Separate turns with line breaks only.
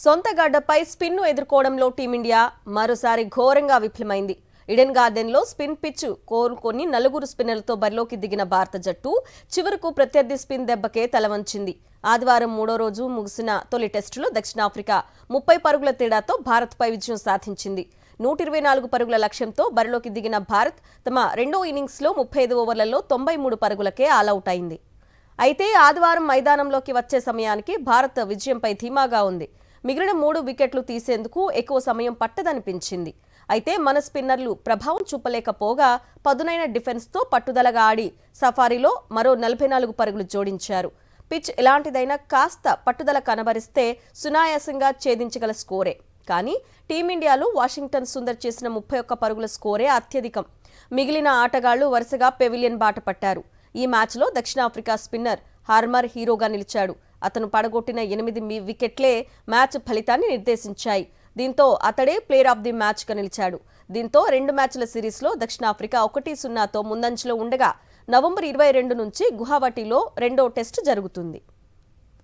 సొంత గడ్డపై స్పిన్ను ఎదుర్కోవడంలో టీమిండియా మరోసారి ఘోరంగా విఫలమైంది. ఈడెన్ గార్డెన్లో స్పిన్ పిచ్ కోరుకొని నలుగురు స్పిన్నర్లతో బరిలోకి దిగిన భారత జట్టు చివరకు ప్రత్యర్థి స్పిన్ దెబ్బకే తలవంచింది. ఆదివారం మూడో రోజు ముగిసిన తొలి టెస్టులో దక్షిణాఫ్రికా 30 పరుగుల తేడాతో భారత్పై విజయం సాధించింది. 124 పరుగుల లక్ష్యంతో బరిలోకి దిగిన భారత్ తమ రెండో ఇన్నింగ్స్లో 35 ఓవర్లలో 93 పరుగులకే ఆలౌట్ అయింది. అయితే ఆదివారం మైదానంలోకి వచ్చే సమయానికి భారత్ విజయంపై ధీమాగా ఉంది. మిగిలిన 3 వికెట్లు తీసేందుకు ఎక్కువ సమయం పట్టదనిపించింది. అయితే మన స్పిన్నర్లు ప్రభావం చూపలేకపోగా పదునైన డిఫెన్స్తో పట్టుదలగా ఆడి సఫారీలో మరో 44 పరుగులు జోడించారు. పిచ్ ఎలాంటిదైనా కాస్త పట్టుదల కనబరిస్తే సునాయాసంగా ఛేదించగల స్కోరే. కానీ టీమిండియాలో వాషింగ్టన్ సుందర్ చేసిన 31 పరుగుల స్కోరే అత్యధికం. మిగిలిన ఆటగాళ్లు వరుసగా పెవిలియన్ బాట పట్టారు. ఈ మ్యాచ్లో దక్షిణాఫ్రికా స్పిన్నర్ హార్మర్ హీరోగా నిలిచాడు. అతను పడగొట్టిన 8 వికెట్లే మ్యాచ్ ఫలితాన్ని నిర్దేశించాయి. దీంతో అతడే ప్లేయర్ ఆఫ్ ది మ్యాచ్గా నిలిచాడు. దీంతో 2 మ్యాచ్ల సిరీస్లో దక్షిణాఫ్రికా 1-0తో ముందంజలో ఉండగా నవంబర్ 22 నుంచి గువాహటిలో రెండో టెస్టు జరుగుతుంది.